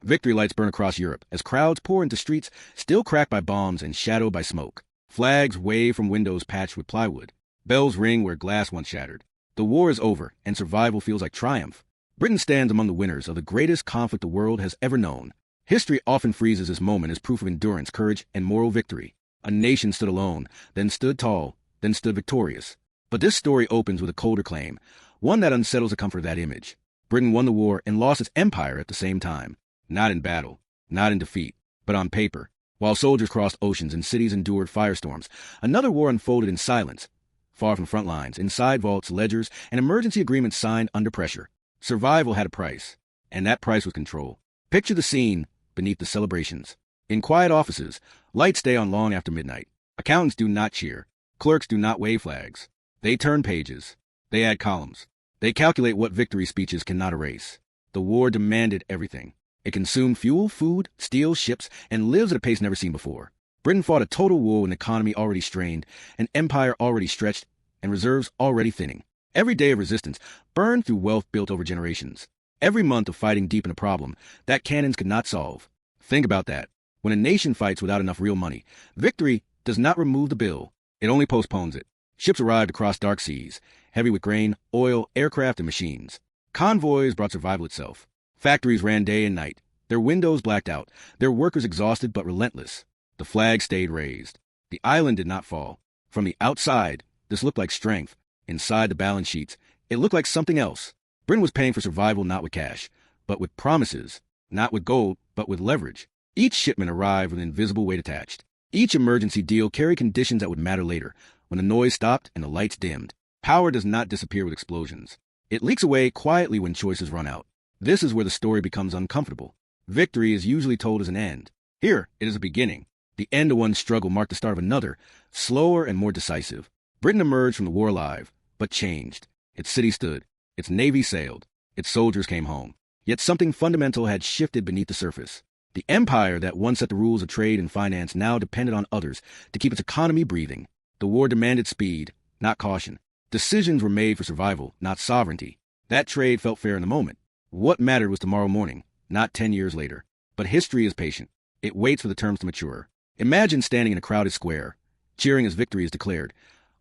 Victory lights burn across Europe as crowds pour into streets still cracked by bombs and shadowed by smoke. Flags wave from windows patched with plywood. Bells ring where glass once shattered. The war is over, and survival feels like triumph. Britain stands among the winners of the greatest conflict the world has ever known. History often freezes this moment as proof of endurance, courage, and moral victory. A nation stood alone, then stood tall, then stood victorious. But this story opens with a colder claim, one that unsettles the comfort of that image. Britain won the war and lost its empire at the same time. Not in battle, not in defeat, but on paper. While soldiers crossed oceans and cities endured firestorms, another war unfolded in silence. Far from front lines, inside vaults, ledgers, and emergency agreements signed under pressure. Survival had a price, and that price was control. Picture the scene beneath the celebrations. In quiet offices, lights stay on long after midnight. Accountants do not cheer. Clerks do not wave flags. They turn pages. They add columns. They calculate what victory speeches cannot erase. The war demanded everything. It consumed fuel, food, steel, ships, and lives at a pace never seen before. Britain fought a total war with an economy already strained, an empire already stretched, and reserves already thinning. Every day of resistance burned through wealth built over generations. Every month of fighting deepened a problem that cannons could not solve. Think about that. When a nation fights without enough real money, victory does not remove the bill. It only postpones it. Ships arrived across dark seas, heavy with grain, oil, aircraft, and machines. Convoys brought survival itself. Factories ran day and night, their windows blacked out, their workers exhausted but relentless. The flag stayed raised. The island did not fall. From the outside, this looked like strength. Inside the balance sheets, it looked like something else. Britain was paying for survival not with cash, but with promises. Not with gold, but with leverage. Each shipment arrived with an invisible weight attached. Each emergency deal carried conditions that would matter later, when the noise stopped and the lights dimmed. Power does not disappear with explosions. It leaks away quietly when choices run out. This is where the story becomes uncomfortable. Victory is usually told as an end. Here, it is a beginning. The end of one struggle marked the start of another, slower and more decisive. Britain emerged from the war alive, but changed. Its city stood. Its navy sailed. Its soldiers came home. Yet something fundamental had shifted beneath the surface. The empire that once set the rules of trade and finance now depended on others to keep its economy breathing. The war demanded speed, not caution. Decisions were made for survival, not sovereignty. That trade felt fair in the moment. What mattered was tomorrow morning, not 10 years later. But history is patient. It waits for the terms to mature. Imagine standing in a crowded square, cheering as victory is declared,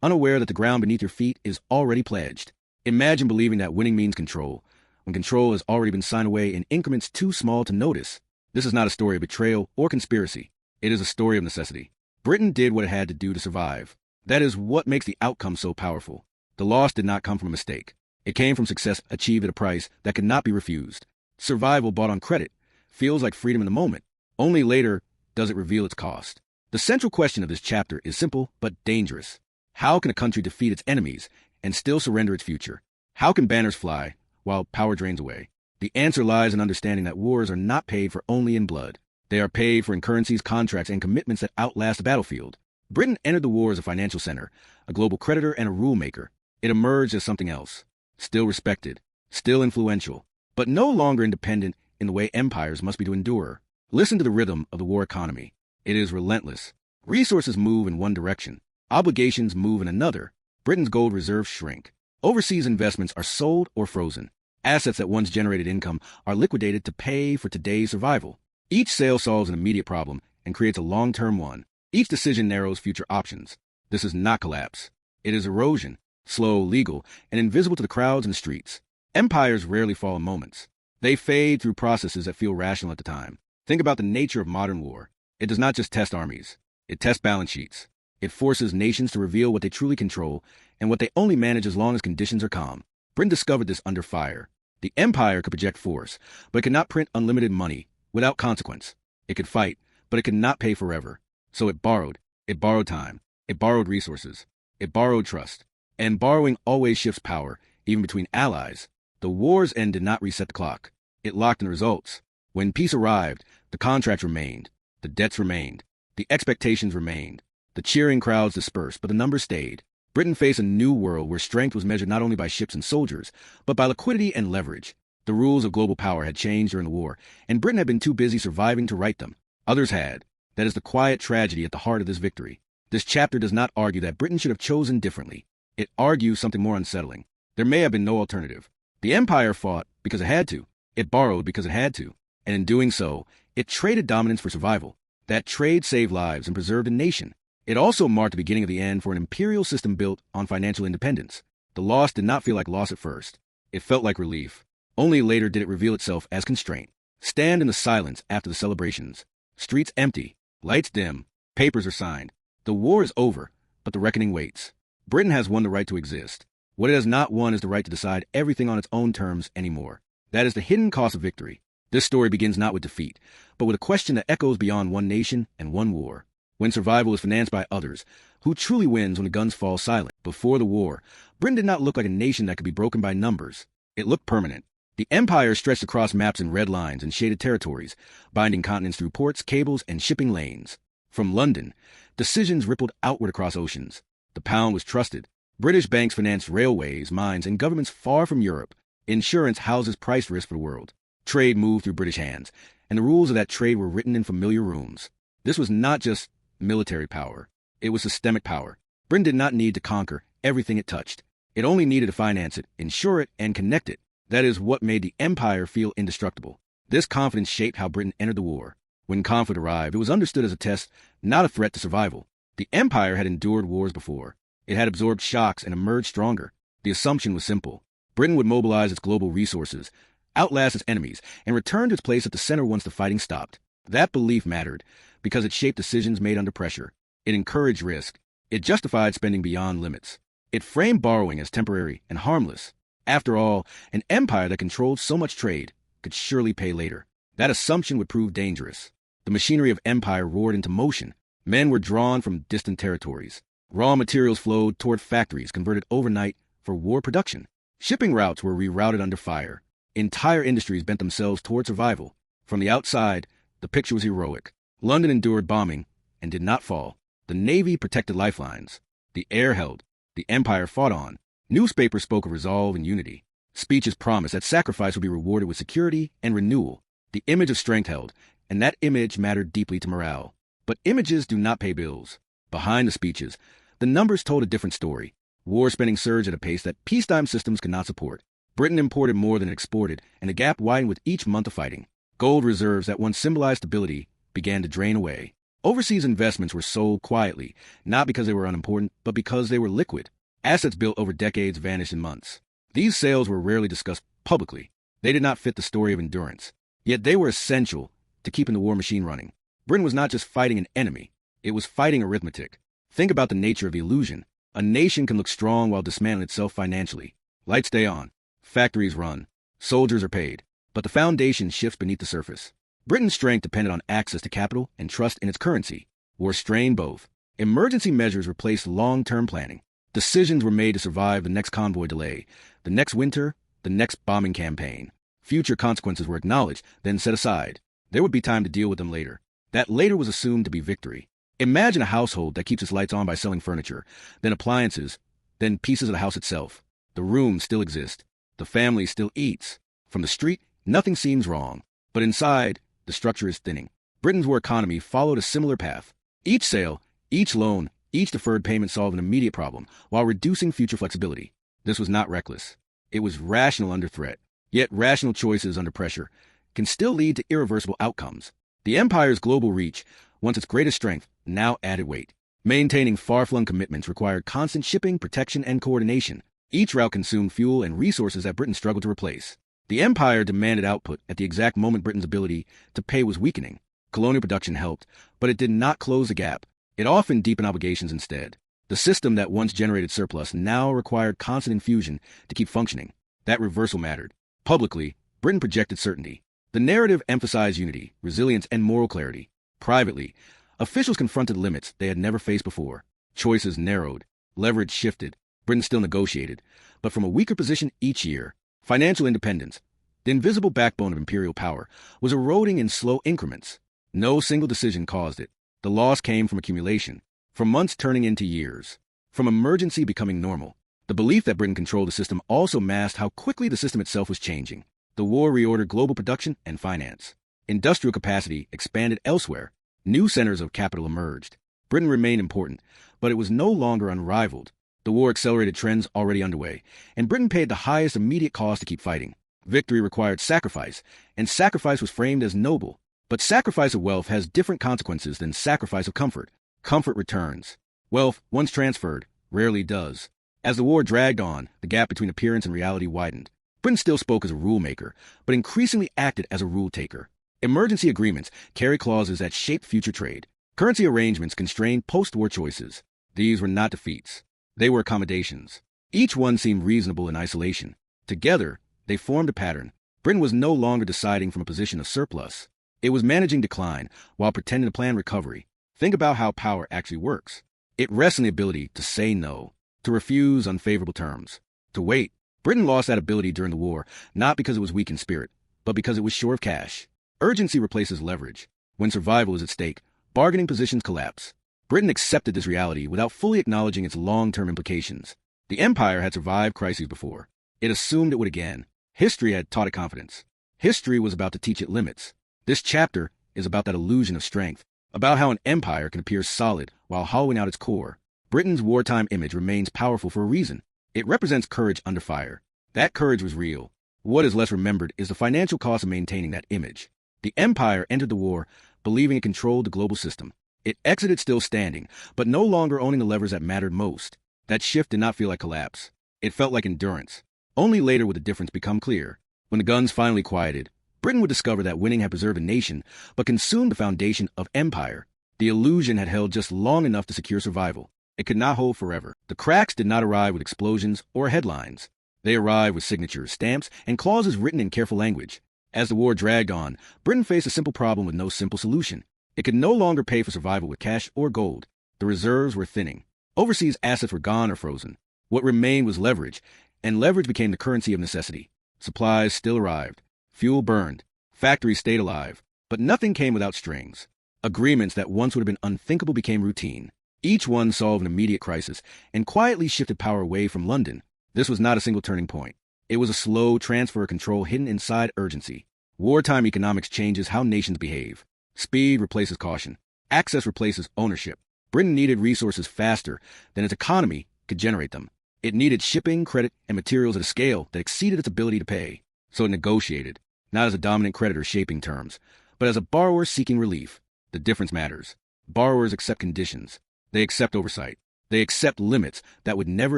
unaware that the ground beneath your feet is already pledged. Imagine believing that winning means control, when control has already been signed away in increments too small to notice. This is not a story of betrayal or conspiracy. It is a story of necessity. Britain did what it had to do to survive. That is what makes the outcome so powerful. The loss did not come from a mistake. It came from success achieved at a price that could not be refused. Survival bought on credit feels like freedom in the moment. Only later does it reveal its cost. The central question of this chapter is simple but dangerous. How can a country defeat its enemies and still surrender its future? How can banners fly while power drains away? The answer lies in understanding that wars are not paid for only in blood. They are paid for in currencies, contracts, and commitments that outlast the battlefield. Britain entered the war as a financial center, a global creditor, and a rule maker. It emerged as something else. Still respected, still influential, but no longer independent in the way empires must be to endure. Listen to the rhythm of the war economy. It is relentless. Resources move in one direction. Obligations move in another. Britain's gold reserves shrink. Overseas investments are sold or frozen. Assets that once generated income are liquidated to pay for today's survival. Each sale solves an immediate problem and creates a long-term one. Each decision narrows future options. This is not collapse. It is erosion, slow, legal, and invisible to the crowds in the streets. Empires rarely fall in moments. They fade through processes that feel rational at the time. Think about the nature of modern war. It does not just test armies. It tests balance sheets. It forces nations to reveal what they truly control and what they only manage as long as conditions are calm. Britain discovered this under fire. The empire could project force, but it could not print unlimited money without consequence. It could fight, but it could not pay forever. So it borrowed. It borrowed time. It borrowed resources. It borrowed trust. And borrowing always shifts power, even between allies. The war's end did not reset the clock. It locked in the results. When peace arrived, the contracts remained. The debts remained. The expectations remained. The cheering crowds dispersed, but the numbers stayed. Britain faced a new world where strength was measured not only by ships and soldiers, but by liquidity and leverage. The rules of global power had changed during the war, and Britain had been too busy surviving to write them. Others had. That is the quiet tragedy at the heart of this victory. This chapter does not argue that Britain should have chosen differently. It argues something more unsettling. There may have been no alternative. The empire fought because it had to. It borrowed because it had to. And in doing so, it traded dominance for survival. That trade saved lives and preserved a nation. It also marked the beginning of the end for an imperial system built on financial independence. The loss did not feel like loss at first. It felt like relief. Only later did it reveal itself as constraint. Stand in the silence after the celebrations. Streets empty, lights dim, papers are signed. The war is over, but the reckoning waits. Britain has won the right to exist. What it has not won is the right to decide everything on its own terms anymore. That is the hidden cost of victory. This story begins not with defeat, but with a question that echoes beyond one nation and one war. When survival is financed by others, who truly wins when the guns fall silent? Before the war, Britain did not look like a nation that could be broken by numbers. It looked permanent. The empire stretched across maps in red lines and shaded territories, binding continents through ports, cables, and shipping lanes. From London, decisions rippled outward across oceans. The pound was trusted. British banks financed railways, mines, and governments far from Europe. Insurance houses price risk for the world. Trade moved through British hands, and the rules of that trade were written in familiar rooms. This was not just military power. It was systemic power. Britain did not need to conquer everything it touched. It only needed to finance it, insure it, and connect it. That is what made the empire feel indestructible. This confidence shaped how Britain entered the war. When conflict arrived, it was understood as a test, not a threat to survival. The empire had endured wars before. It had absorbed shocks and emerged stronger. The assumption was simple. Britain would mobilize its global resources, outlast its enemies, and return to its place at the center once the fighting stopped. That belief mattered, because it shaped decisions made under pressure. It encouraged risk. It justified spending beyond limits. It framed borrowing as temporary and harmless. After all, an empire that controlled so much trade could surely pay later. That assumption would prove dangerous. The machinery of empire roared into motion. Men were drawn from distant territories. Raw materials flowed toward factories converted overnight for war production. Shipping routes were rerouted under fire. Entire industries bent themselves toward survival. From the outside, the picture was heroic. London endured bombing and did not fall. The Navy protected lifelines. The air held. The empire fought on. Newspapers spoke of resolve and unity. Speeches promised that sacrifice would be rewarded with security and renewal. The image of strength held, and that image mattered deeply to morale. But images do not pay bills. Behind the speeches, the numbers told a different story. War spending surged at a pace that peacetime systems could not support. Britain imported more than it exported, and the gap widened with each month of fighting. Gold reserves that once symbolized stability began to drain away. Overseas investments were sold quietly, not because they were unimportant, but because they were liquid. Assets built over decades vanished in months. These sales were rarely discussed publicly. They did not fit the story of endurance. Yet they were essential to keeping the war machine running. Britain was not just fighting an enemy. It was fighting arithmetic. Think about the nature of the illusion. A nation can look strong while dismantling itself financially. Lights stay on. Factories run. Soldiers are paid. But the foundation shifts beneath the surface. Britain's strength depended on access to capital and trust in its currency. War strained both. Emergency measures replaced long-term planning. Decisions were made to survive the next convoy delay, the next winter, the next bombing campaign. Future consequences were acknowledged, then set aside. There would be time to deal with them later. That later was assumed to be victory. Imagine a household that keeps its lights on by selling furniture, then appliances, then pieces of the house itself. The rooms still exist. The family still eats. From the street, nothing seems wrong. But inside, the structure is thinning. Britain's war economy followed a similar path. Each sale, each loan, each deferred payment solved an immediate problem, while reducing future flexibility. This was not reckless. It was rational under threat. Yet rational choices under pressure can still lead to irreversible outcomes. The empire's global reach, once its greatest strength, now added weight. Maintaining far-flung commitments required constant shipping, protection, and coordination. Each route consumed fuel and resources that Britain struggled to replace. The empire demanded output at the exact moment Britain's ability to pay was weakening. Colonial production helped, but it did not close the gap. It often deepened obligations instead. The system that once generated surplus now required constant infusion to keep functioning. That reversal mattered. Publicly, Britain projected certainty. The narrative emphasized unity, resilience, and moral clarity. Privately, officials confronted limits they had never faced before. Choices narrowed. Leverage shifted. Britain still negotiated, but from a weaker position each year. Financial independence, the invisible backbone of imperial power, was eroding in slow increments. No single decision caused it. The loss came from accumulation, from months turning into years, from emergency becoming normal. The belief that Britain controlled the system also masked how quickly the system itself was changing. The war reordered global production and finance. Industrial capacity expanded elsewhere. New centers of capital emerged. Britain remained important, but it was no longer unrivaled. The war accelerated trends already underway, and Britain paid the highest immediate cost to keep fighting. Victory required sacrifice, and sacrifice was framed as noble. But sacrifice of wealth has different consequences than sacrifice of comfort. Comfort returns. Wealth, once transferred, rarely does. As the war dragged on, the gap between appearance and reality widened. Britain still spoke as a rule maker, but increasingly acted as a rule taker. Emergency agreements carry clauses that shaped future trade. Currency arrangements constrained post-war choices. These were not defeats. They were accommodations. Each one seemed reasonable in isolation. Together, they formed a pattern. Britain was no longer deciding from a position of surplus. It was managing decline while pretending to plan recovery. Think about how power actually works. It rests on the ability to say no, to refuse unfavorable terms, to wait. Britain lost that ability during the war, not because it was weak in spirit, but because it was short of cash. Urgency replaces leverage. When survival is at stake, bargaining positions collapse. Britain accepted this reality without fully acknowledging its long-term implications. The empire had survived crises before. It assumed it would again. History had taught it confidence. History was about to teach it limits. This chapter is about that illusion of strength, about how an empire can appear solid while hollowing out its core. Britain's wartime image remains powerful for a reason. It represents courage under fire. That courage was real. What is less remembered is the financial cost of maintaining that image. The empire entered the war believing it controlled the global system. It exited still standing, but no longer owning the levers that mattered most. That shift did not feel like collapse. It felt like endurance. Only later would the difference become clear. When the guns finally quieted, Britain would discover that winning had preserved a nation, but consumed the foundation of empire. The illusion had held just long enough to secure survival. It could not hold forever. The cracks did not arrive with explosions or headlines. They arrived with signatures, stamps, and clauses written in careful language. As the war dragged on, Britain faced a simple problem with no simple solution. It could no longer pay for survival with cash or gold. The reserves were thinning. Overseas assets were gone or frozen. What remained was leverage, and leverage became the currency of necessity. Supplies still arrived. Fuel burned. Factories stayed alive. But nothing came without strings. Agreements that once would have been unthinkable became routine. Each one solved an immediate crisis and quietly shifted power away from London. This was not a single turning point. It was a slow transfer of control hidden inside urgency. Wartime economics changes how nations behave. Speed replaces caution. Access replaces ownership. Britain needed resources faster than its economy could generate them. It needed shipping, credit, and materials at a scale that exceeded its ability to pay. So it negotiated, not as a dominant creditor shaping terms, but as a borrower seeking relief. The difference matters. Borrowers accept conditions. They accept oversight. They accept limits that would never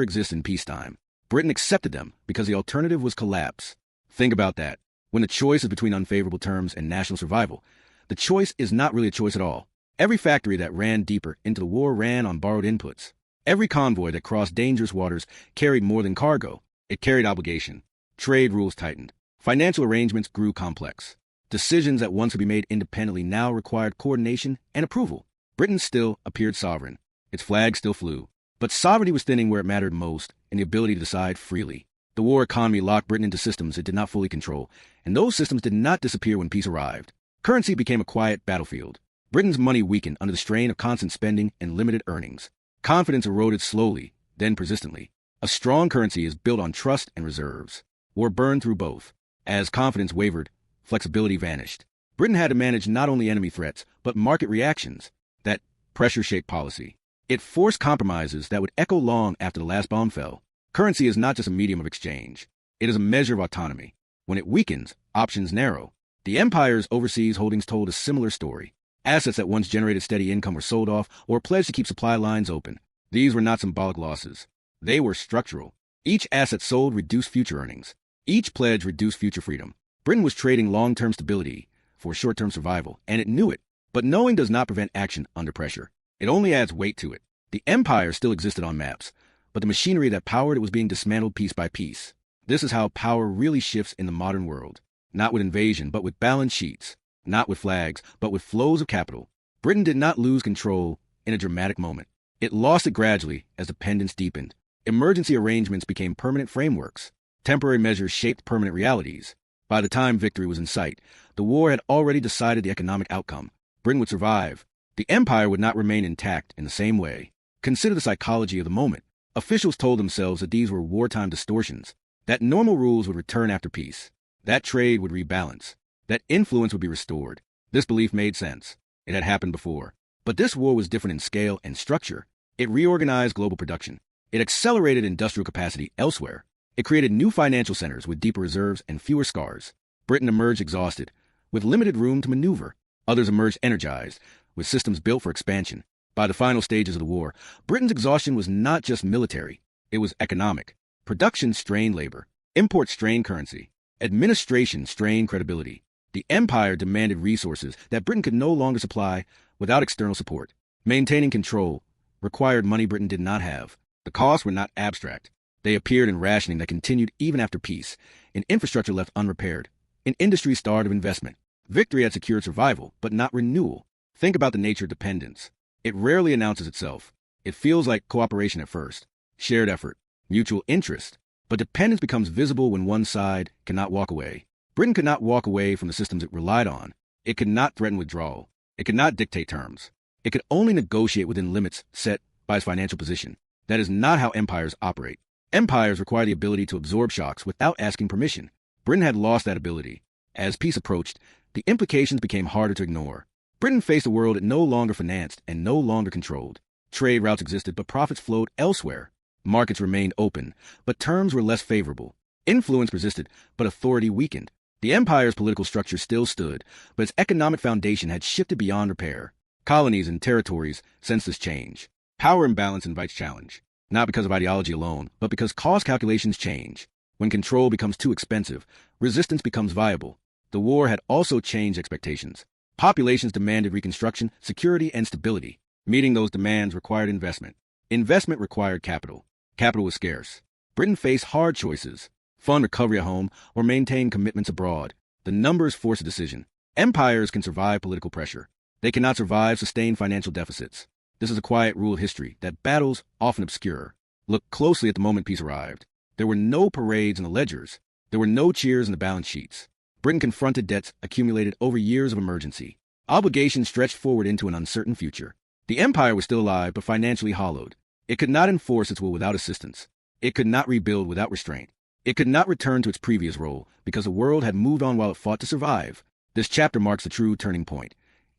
exist in peacetime. Britain accepted them because the alternative was collapse. Think about that. When the choice is between unfavorable terms and national survival, the choice is not really a choice at all. Every factory that ran deeper into the war ran on borrowed inputs. Every convoy that crossed dangerous waters carried more than cargo. It carried obligation. Trade rules tightened. Financial arrangements grew complex. Decisions that once could be made independently now required coordination and approval. Britain still appeared sovereign. Its flag still flew. But sovereignty was thinning where it mattered most, in the ability to decide freely. The war economy locked Britain into systems it did not fully control, and those systems did not disappear when peace arrived. Currency became a quiet battlefield. Britain's money weakened under the strain of constant spending and limited earnings. Confidence eroded slowly, then persistently. A strong currency is built on trust and reserves. War burned through both. As confidence wavered, flexibility vanished. Britain had to manage not only enemy threats, but market reactions. That pressure-shaped policy. It forced compromises that would echo long after the last bomb fell. Currency is not just a medium of exchange. It is a measure of autonomy. When it weakens, options narrow. The empire's overseas holdings told a similar story. Assets that once generated steady income were sold off or pledged to keep supply lines open. These were not symbolic losses. They were structural. Each asset sold reduced future earnings. Each pledge reduced future freedom. Britain was trading long-term stability for short-term survival, and it knew it. But knowing does not prevent action under pressure. It only adds weight to it. The empire still existed on maps, but the machinery that powered it was being dismantled piece by piece. This is how power really shifts in the modern world. Not with invasion, but with balance sheets. Not with flags, but with flows of capital. Britain did not lose control in a dramatic moment. It lost it gradually as dependence deepened. Emergency arrangements became permanent frameworks. Temporary measures shaped permanent realities. By the time victory was in sight, the war had already decided the economic outcome. Britain would survive. The empire would not remain intact in the same way. Consider the psychology of the moment. Officials told themselves that these were wartime distortions, that normal rules would return after peace, that trade would rebalance, that influence would be restored. This belief made sense. It had happened before. But this war was different in scale and structure. It reorganized global production. It accelerated industrial capacity elsewhere. It created new financial centers with deeper reserves and fewer scars. Britain emerged exhausted, with limited room to maneuver. Others emerged energized, with systems built for expansion. By the final stages of the war, Britain's exhaustion was not just military, it was economic. Production strained labor, imports strained currency, administration strained credibility. The empire demanded resources that Britain could no longer supply without external support. Maintaining control required money Britain did not have. The costs were not abstract. They appeared in rationing that continued even after peace, in infrastructure left unrepaired, in industry starved of investment. Victory had secured survival, but not renewal. Think about the nature of dependence. It rarely announces itself. It feels like cooperation at first, shared effort, mutual interest. But dependence becomes visible when one side cannot walk away. Britain could not walk away from the systems it relied on. It could not threaten withdrawal. It could not dictate terms. It could only negotiate within limits set by its financial position. That is not how empires operate. Empires require the ability to absorb shocks without asking permission. Britain had lost that ability. As peace approached, the implications became harder to ignore. Britain faced a world it no longer financed and no longer controlled. Trade routes existed, but profits flowed elsewhere. Markets remained open, but terms were less favorable. Influence persisted, but authority weakened. The empire's political structure still stood, but its economic foundation had shifted beyond repair. Colonies and territories sensed this change. Power imbalance invites challenge, not because of ideology alone, but because cost calculations change. When control becomes too expensive, resistance becomes viable. The war had also changed expectations. Populations demanded reconstruction, security, and stability. Meeting those demands required investment. Investment required capital. Capital was scarce. Britain faced hard choices: fund recovery at home or maintain commitments abroad. The numbers forced a decision. Empires can survive political pressure. They cannot survive sustained financial deficits. This is a quiet rule of history that battles often obscure. Look closely at the moment peace arrived. There were no parades in the ledgers. There were no cheers in the balance sheets. Britain confronted debts accumulated over years of emergency. Obligations stretched forward into an uncertain future. The empire was still alive, but financially hollowed. It could not enforce its will without assistance. It could not rebuild without restraint. It could not return to its previous role, because the world had moved on while it fought to survive. This chapter marks the true turning point.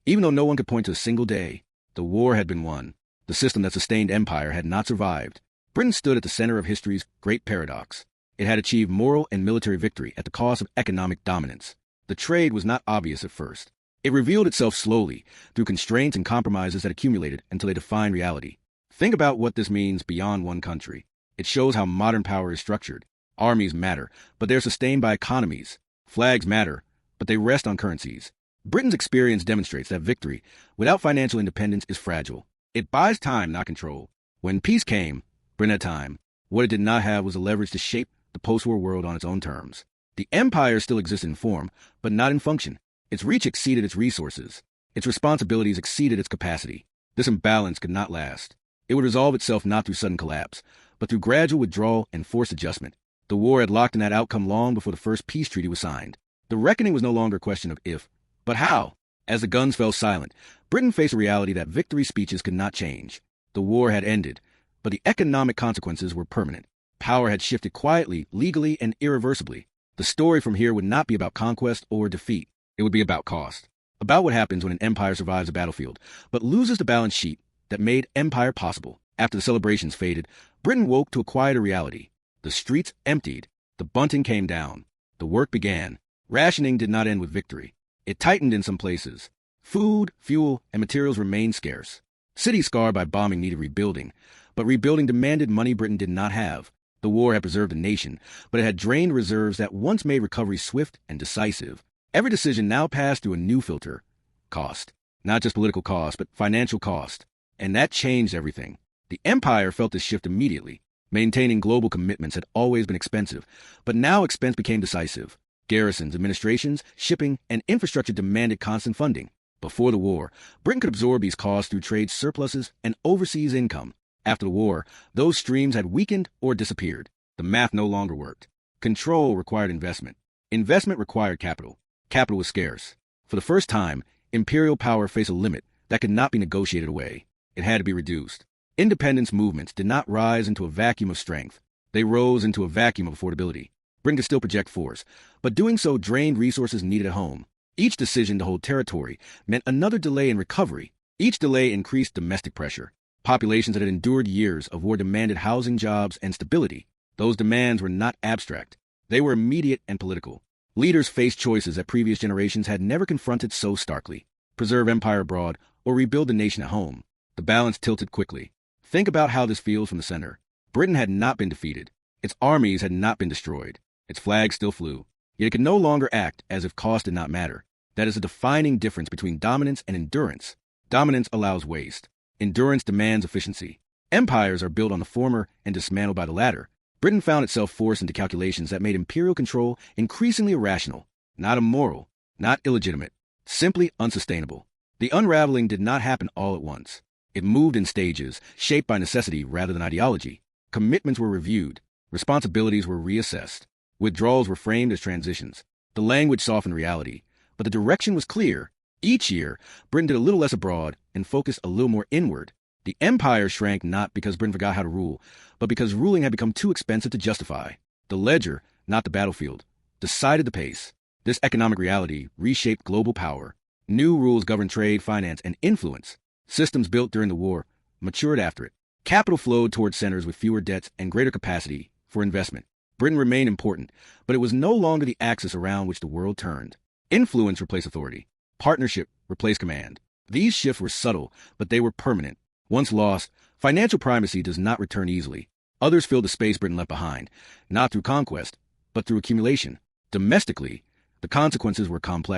Even though no one could point to a single day, the war had been won. The system that sustained empire had not survived. Britain stood at the center of history's great paradox. It had achieved moral and military victory at the cost of economic dominance. The trade was not obvious at first. It revealed itself slowly, through constraints and compromises that accumulated until they defined reality. Think about what this means beyond one country. It shows how modern power is structured. Armies matter, but they're sustained by economies. Flags matter, but they rest on currencies. Britain's experience demonstrates that victory without financial independence is fragile. It buys time, not control. When peace came, Britain had time. What it did not have was the leverage to shape the post-war world on its own terms. The empire still existed in form, but not in function. Its reach exceeded its resources. Its responsibilities exceeded its capacity. This imbalance could not last. It would resolve itself not through sudden collapse, but through gradual withdrawal and forced adjustment. The war had locked in that outcome long before the first peace treaty was signed. The reckoning was no longer a question of if, but how. As the guns fell silent, Britain faced a reality that victory speeches could not change. The war had ended, but the economic consequences were permanent. Power had shifted quietly, legally, and irreversibly. The story from here would not be about conquest or defeat. It would be about cost. About what happens when an empire survives a battlefield, but loses the balance sheet that made empire possible. After the celebrations faded, Britain woke to a quieter reality. The streets emptied. The bunting came down. The work began. Rationing did not end with victory. It tightened in some places. Food, fuel, and materials remained scarce. Cities scarred by bombing needed rebuilding, but rebuilding demanded money Britain did not have. The war had preserved the nation, but it had drained reserves that once made recovery swift and decisive. Every decision now passed through a new filter: cost. Not just political cost, but financial cost. And that changed everything. The empire felt this shift immediately. Maintaining global commitments had always been expensive, but now expense became decisive. Garrisons, administrations, shipping, and infrastructure demanded constant funding. Before the war, Britain could absorb these costs through trade surpluses and overseas income. After the war, those streams had weakened or disappeared. The math no longer worked. Control required investment. Investment required capital. Capital was scarce. For the first time, imperial power faced a limit that could not be negotiated away. It had to be reduced. Independence movements did not rise into a vacuum of strength. They rose into a vacuum of affordability. Britain could still project force, but doing so drained resources needed at home. Each decision to hold territory meant another delay in recovery. Each delay increased domestic pressure. Populations that had endured years of war demanded housing, jobs, and stability. Those demands were not abstract. They were immediate and political. Leaders faced choices that previous generations had never confronted so starkly: preserve empire abroad or rebuild the nation at home. The balance tilted quickly. Think about how this feels from the center. Britain had not been defeated. Its armies had not been destroyed. Its flag still flew. Yet it could no longer act as if cost did not matter. That is a defining difference between dominance and endurance. Dominance allows waste. Endurance demands efficiency. Empires are built on the former and dismantled by the latter. Britain found itself forced into calculations that made imperial control increasingly irrational, not immoral, not illegitimate, simply unsustainable. The unraveling did not happen all at once. It moved in stages, shaped by necessity rather than ideology. Commitments were reviewed. Responsibilities were reassessed. Withdrawals were framed as transitions. The language softened reality, but the direction was clear. Each year, Britain did a little less abroad and focused a little more inward. The empire shrank not because Britain forgot how to rule, but because ruling had become too expensive to justify. The ledger, not the battlefield, decided the pace. This economic reality reshaped global power. New rules governed trade, finance, and influence. Systems built during the war matured after it. Capital flowed toward centers with fewer debts and greater capacity for investment. Britain remained important, but it was no longer the axis around which the world turned. Influence replaced authority. Partnership replaced command. These shifts were subtle, but they were permanent. Once lost, financial primacy does not return easily. Others filled the space Britain left behind, not through conquest, but through accumulation. Domestically, the consequences were complex.